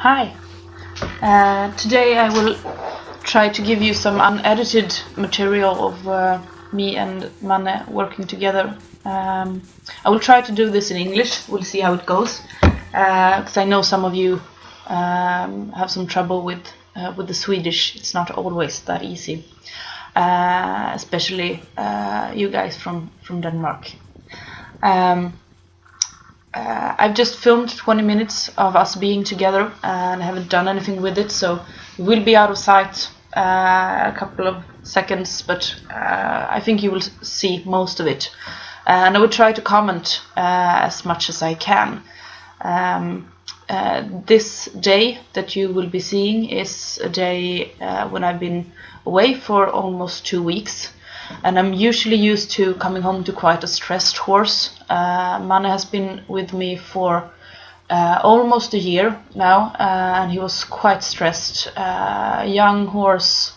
Hi. Today I will try to give you some unedited material of me and Manne working together. I will try to do this in English. We'll see how it goes, because I know some of you have some trouble with the Swedish. It's not always that easy, especially you guys from Denmark. I've just filmed 20 minutes of us being together and I haven't done anything with it, so it will be out of sight a couple of seconds, but I think you will see most of it. And I will try to comment as much as I can. This day that you will be seeing is a day when I've been away for almost 2 weeks. And I'm usually used to coming home to quite a stressed horse. Manne has been with me for almost a year now, and he was quite stressed. A young horse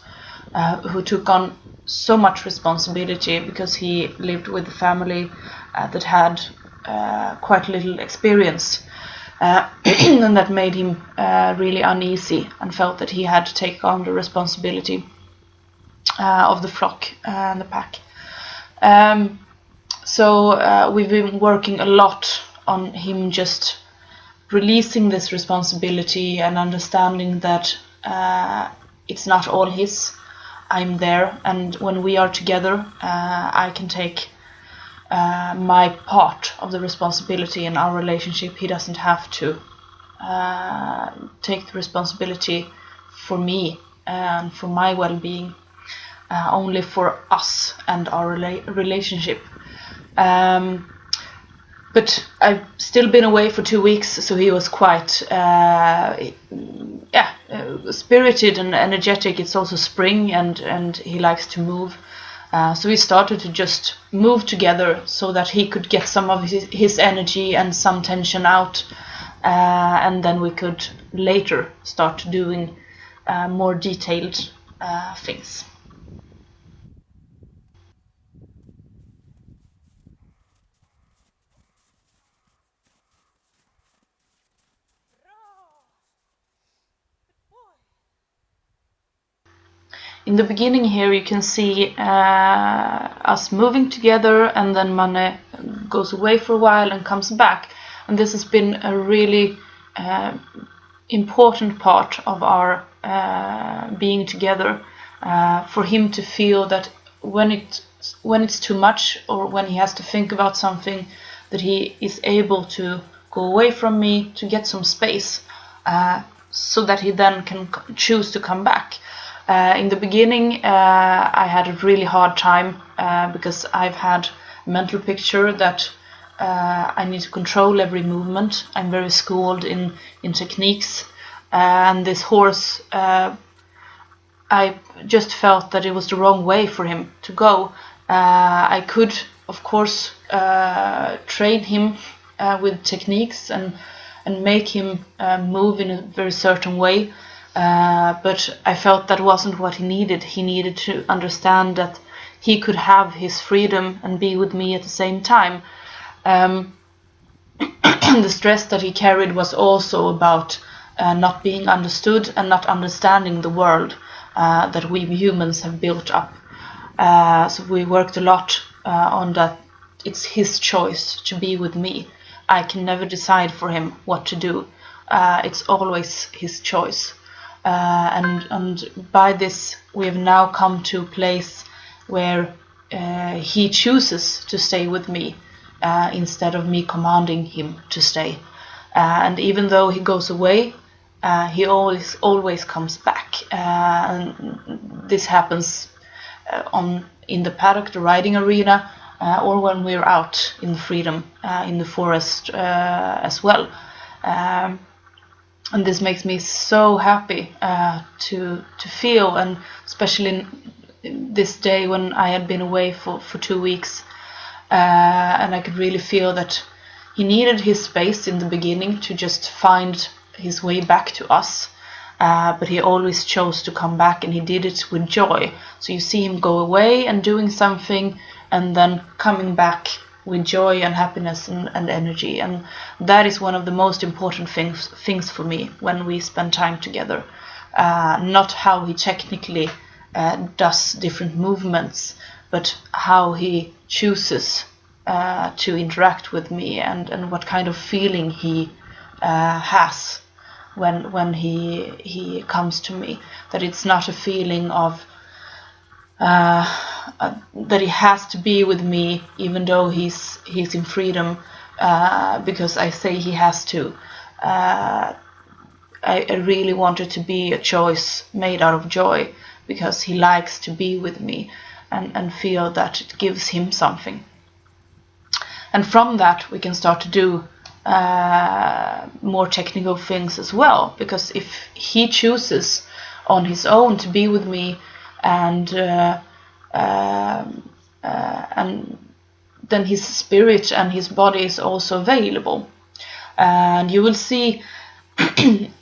who took on so much responsibility because he lived with a family that had quite little experience. And that made him really uneasy and felt that he had to take on the responsibility of the flock and the pack. So we've been working a lot on him just releasing this responsibility and understanding that it's not all his. I'm there, and when we are together, I can take my part of the responsibility in our relationship. He doesn't have to take the responsibility for me and for my well-being. Only for us and our relationship. But I've still been away for 2 weeks, so he was quite spirited and energetic. It's also spring and he likes to move. So we started to just move together so that he could get some of his energy and some tension out. And then we could later start doing more detailed things. In the beginning here you can see us moving together, and then Manne goes away for a while and comes back. And this has been a really important part of our being together, for him to feel that when it's too much or when he has to think about something, that he is able to go away from me to get some space, so that he then can choose to come back. In the beginning, I had a really hard time because I've had a mental picture that I need to control every movement. I'm very schooled in techniques, and this horse, I just felt that it was the wrong way for him to go. I could, of course, train him with techniques and make him move in a very certain way. But I felt that wasn't what he needed. He needed to understand that he could have his freedom and be with me at the same time. The stress that he carried was also about not being understood and not understanding the world that we humans have built up. So we worked a lot on that. It's his choice to be with me. I can never decide for him what to do. It's always his choice. And by this we have now come to a place where he chooses to stay with me instead of me commanding him to stay. And even though he goes away, he always comes back. And this happens in the paddock, the riding arena, or when we're out in the freedom in the forest as well. And this makes me so happy to feel, and especially in this day when I had been away for 2 weeks, and I could really feel that he needed his space in the beginning to just find his way back to us, but he always chose to come back, and he did it with joy. So you see him go away and doing something, and then coming back with joy and happiness and energy. And that is one of the most important things for me when we spend time together. Not how he technically does different movements, but how he chooses to interact with me, and what kind of feeling he has when he comes to me. That it's not a feeling of that he has to be with me even though he's in freedom, because I say he has to. I really want it to be a choice made out of joy, because he likes to be with me and feel that it gives him something. And from that we can start to do more technical things as well, because if he chooses on his own to be with me, and then his spirit and his body is also available. And you will see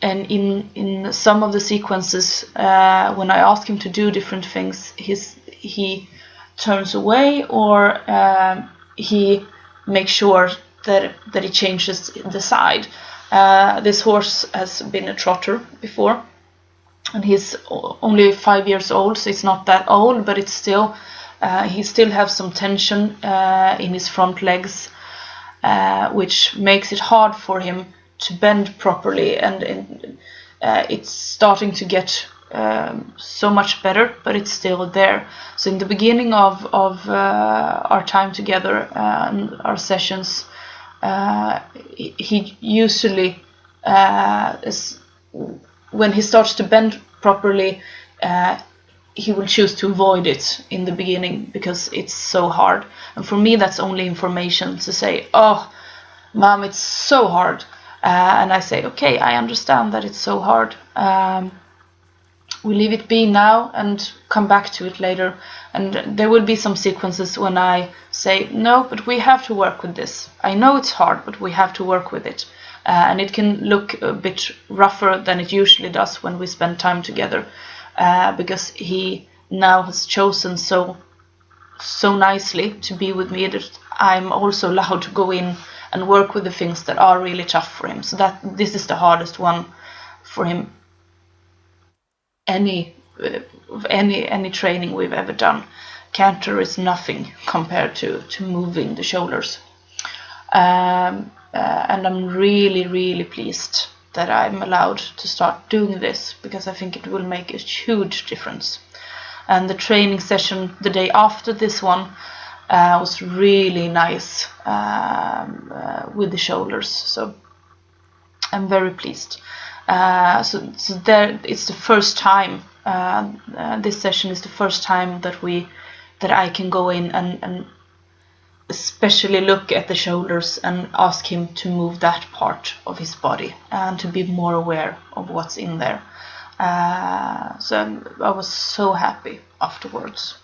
and in some of the sequences, when I ask him to do different things, he turns away, or he makes sure that he changes the side. This horse has been a trotter before, and he's only 5 years old, so it's not that old, but it's still he still has some tension in his front legs, which makes it hard for him to bend properly, and it's starting to get so much better, but it's still there. So in the beginning of our time together and our sessions, he usually when he starts to bend properly, he will choose to avoid it in the beginning because it's so hard. And for me, that's only information to say, oh, Mom, it's so hard. And I say, okay, I understand that it's so hard. We leave it be now and come back to it later. And there will be some sequences when I say, no, but we have to work with this. I know it's hard, but we have to work with it. And it can look a bit rougher than it usually does when we spend time together, because he now has chosen so nicely to be with me that I'm also allowed to go in and work with the things that are really tough for him. So that this is the hardest one for him. Any training we've ever done, canter is nothing compared to moving the shoulders. And I'm really pleased that I'm allowed to start doing this, because I think it will make a huge difference. And the training session the day after this one was really nice with the shoulders, so I'm very pleased. So there, it's the first time. This session is the first time that I can go in and especially look at the shoulders and ask him to move that part of his body and to be more aware of what's in there. So I was so happy afterwards.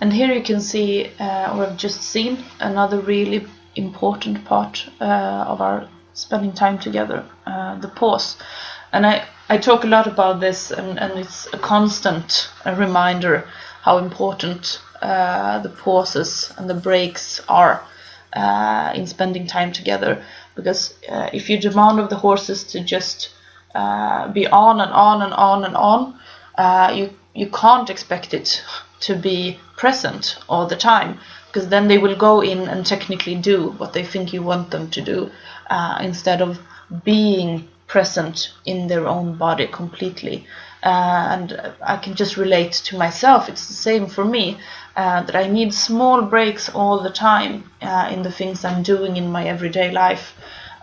And here you can see, or I've just seen, another really important part of our spending time together, the pause. And I talk a lot about this, and it's a constant reminder how important the pauses and the breaks are in spending time together. Because if you demand of the horses to just be on and on and on and on, you can't expect it to be present all the time, because then they will go in and technically do what they think you want them to do, instead of being present in their own body completely. And I can just relate to myself. It's the same for me, that I need small breaks all the time in the things I'm doing in my everyday life,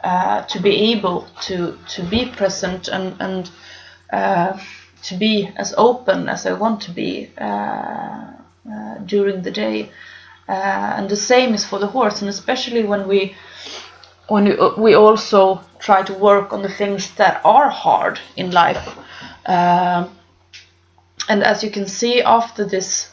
to be able to be present and to be as open as I want to be during the day. And the same is for the horse, and especially when we also try to work on the things that are hard in life. And as you can see, after this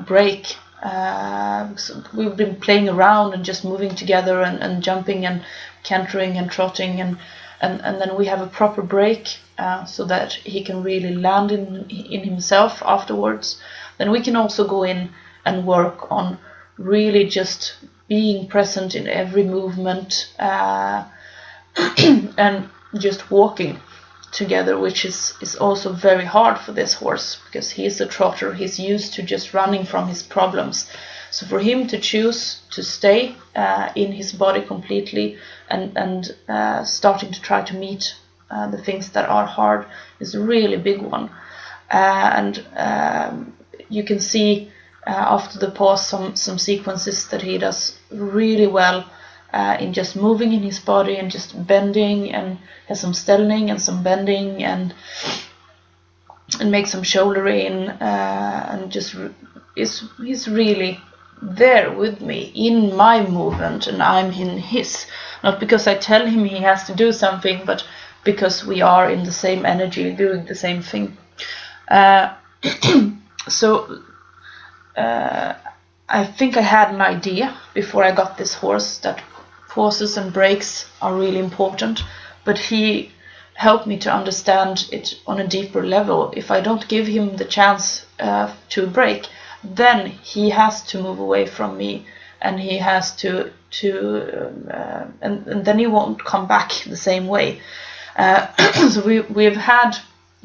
break, so we've been playing around and just moving together and jumping and cantering and trotting, and then we have a proper break, so that he can really land in himself afterwards. Then we can also go in and work on really just being present in every movement, and just walking together, which is also very hard for this horse, because he is a trotter. He's used to just running from his problems. So for him to choose to stay in his body completely and starting to try to meet the things that are hard is a really big one. And you can see after the pause some sequences that he does really well in just moving in his body and just bending, and has some stelling and some bending, and make some shoulder in, and just he's really there with me in my movement, and I'm in his. Not because I tell him he has to do something, but because we are in the same energy, doing the same thing. So I think I had an idea before I got this horse that pauses and breaks are really important, but he helped me to understand it on a deeper level. If I don't give him the chance to break, then he has to move away from me, and he has to and then he won't come back the same way. So we've had,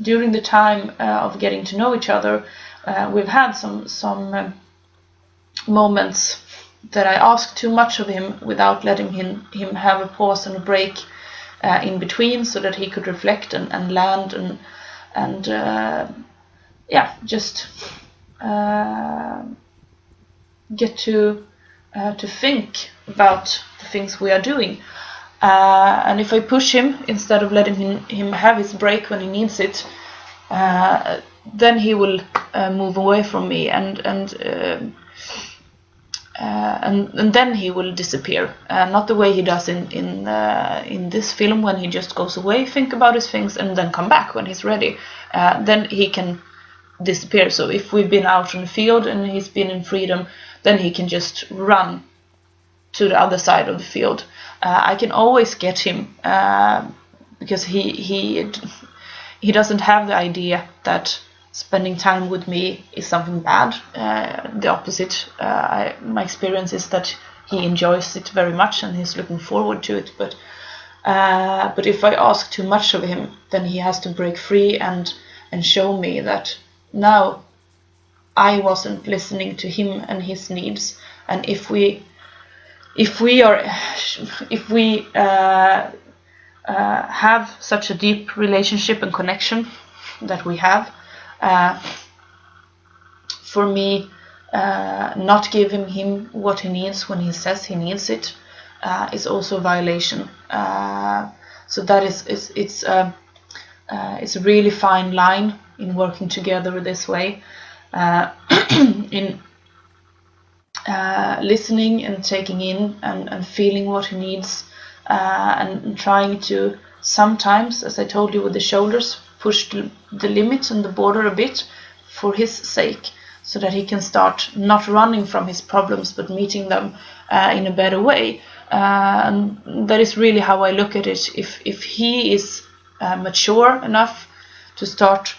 during the time of getting to know each other, we've had some moments that I asked too much of him without letting him have a pause and a break in between, so that he could reflect and land and just get to think about the things we are doing. And if I push him instead of letting him have his break when he needs it, then he will move away from me, and then he will disappear. Not the way he does in this film, when he just goes away, think about his things, and then come back when he's ready. Then he can disappear. So if we've been out in the field and he's been in freedom, then he can just run to the other side of the field. I can always get him because he doesn't have the idea that spending time with me is something bad. The opposite. My experience is that he enjoys it very much and he's looking forward to it. But if I ask too much of him, then he has to break free and show me that now I wasn't listening to him and his needs. And if we have such a deep relationship and connection that we have, for me, not giving him what he needs when he says he needs it is also a violation. So that it's a really fine line in working together this way, in listening and taking in and feeling what he needs, and trying to sometimes, as I told you with the shoulders, push the limits and the border a bit for his sake, so that he can start not running from his problems but meeting them in a better way. And that is really how I look at it. If he is mature enough to start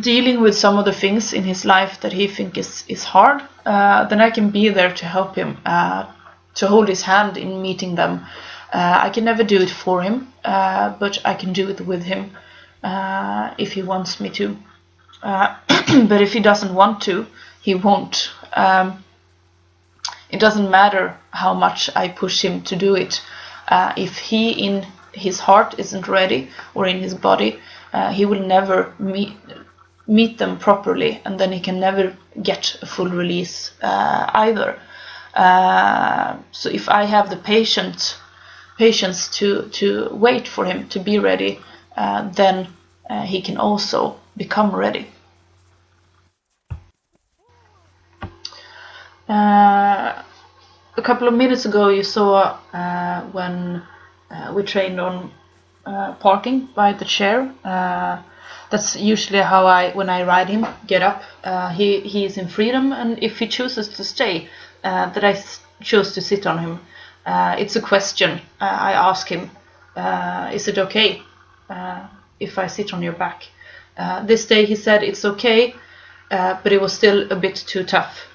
dealing with some of the things in his life that he thinks is hard, then I can be there to help him, to hold his hand in meeting them. I can never do it for him, but I can do it with him if he wants me to. But if he doesn't want to, he won't. It doesn't matter how much I push him to do it. If he in his heart isn't ready, or in his body, he will never meet them properly, and then he can never get a full release either. So if I have the patience to wait for him to be ready, then he can also become ready. A couple of minutes ago you saw when we trained on parking by the chair. That's usually how when I ride him, get up. He is in freedom, and if he chooses to stay, that I choose to sit on him. It's a question. I ask him, is it okay if I sit on your back? This day he said it's okay, but it was still a bit too tough.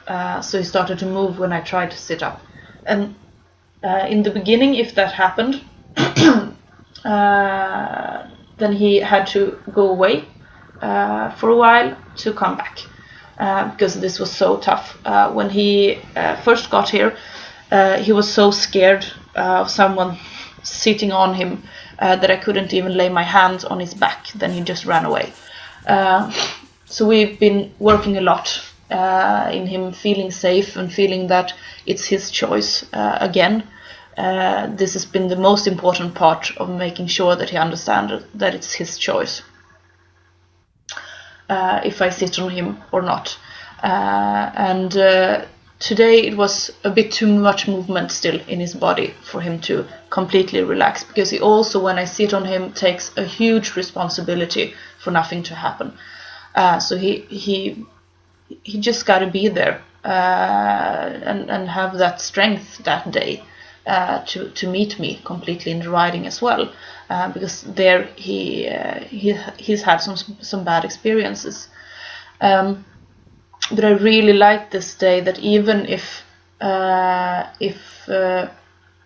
so he started to move when I tried to sit up. And in the beginning, if that happened, then he had to go away for a while to come back, because this was so tough. When he first got here, he was so scared of someone sitting on him that I couldn't even lay my hands on his back. Then he just ran away. So we've been working a lot in him feeling safe and feeling that it's his choice again. This has been the most important part of making sure that he understands that it's his choice if I sit on him or not. And today it was a bit too much movement still in his body for him to completely relax, because he also, when I sit on him, takes a huge responsibility for nothing to happen. So he just got to be there and have that strength that day to meet me completely in the riding as well, because there he's had some bad experiences. But I really liked this day that even if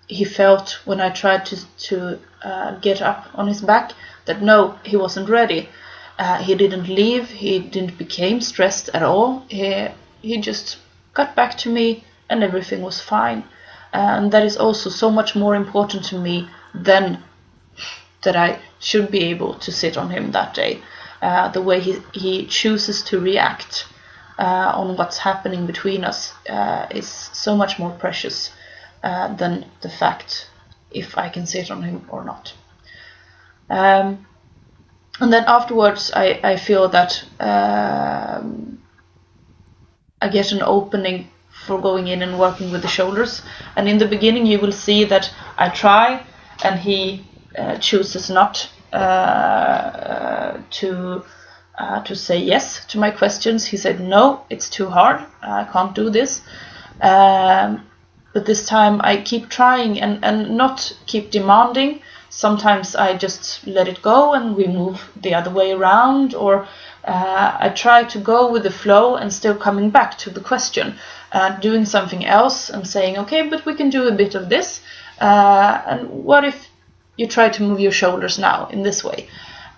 he felt when I tried to get up on his back that no, he wasn't ready. He didn't leave. He didn't become stressed at all. He just got back to me, and everything was fine. And that is also so much more important to me than that I should be able to sit on him that day. The way he chooses to react on what's happening between us is so much more precious than the fact if I can sit on him or not. And then afterwards I feel that I get an opening for going in and working with the shoulders. And in the beginning you will see that I try and he chooses not to say yes to my questions. He said, no, it's too hard, I can't do this. But this time I keep trying and not keep demanding. Sometimes I just let it go and we move the other way around, or I try to go with the flow and still coming back to the question, doing something else and saying, okay, but we can do a bit of this. And what if you try to move your shoulders now in this way?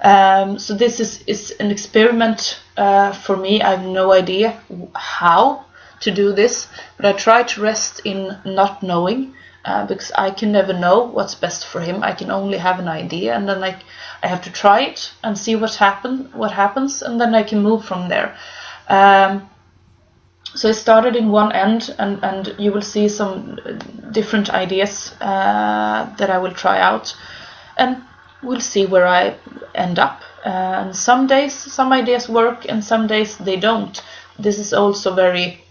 So this is an experiment for me. I have no idea how to do this, but I try to rest in not knowing, because I can never know what's best for him. I can only have an idea, and then I have to try it and see what happens, and then I can move from there. So I started in one end, and you will see some different ideas that I will try out, and we'll see where I end up. And some days some ideas work and some days they don't. This is also very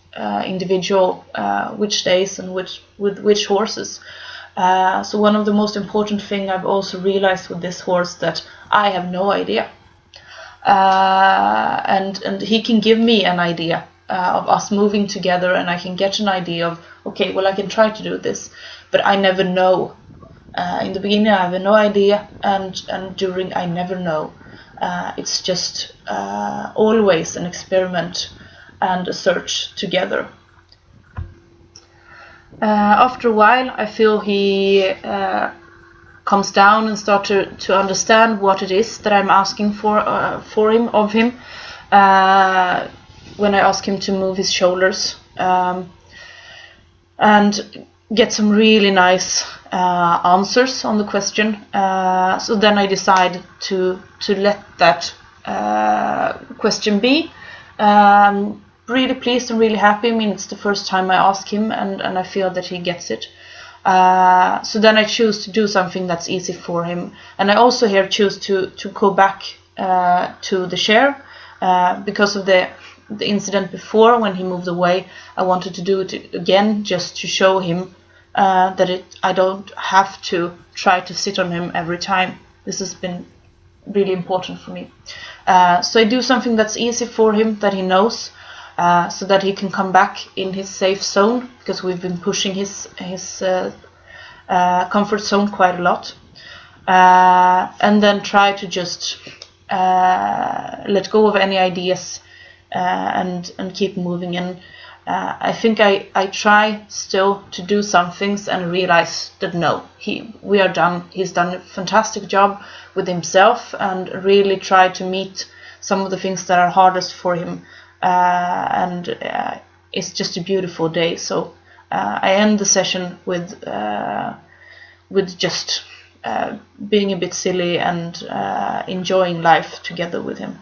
individual, which days and with which horses. So one of the most important thing I've also realized with this horse, that I have no idea, and he can give me an idea of us moving together, and I can get an idea of, okay, well, I can try to do this, but I never know. In the beginning I have no idea, and during I never know. It's just always an experiment and a search together. After a while I feel he comes down and starts to understand what it is that I'm asking for him, of him, when I ask him to move his shoulders, and get some really nice answers on the question. So then I decide to let that question be. Really pleased and really happy. I mean, it's the first time I ask him, and I feel that he gets it. So then I choose to do something that's easy for him, and I also here choose to go back to the chair, because of the incident before when he moved away. I wanted to do it again just to show him that I don't have to try to sit on him every time. This has been really important for me. So I do something that's easy for him, that he knows, so that he can come back in his safe zone, because we've been pushing his comfort zone quite a lot. And then try to just let go of any ideas and keep moving. And I think I try still to do some things and realize that no, we are done. He's done a fantastic job with himself and really try to meet some of the things that are hardest for him. And it's just a beautiful day. So I end the session with just being a bit silly and enjoying life together with him.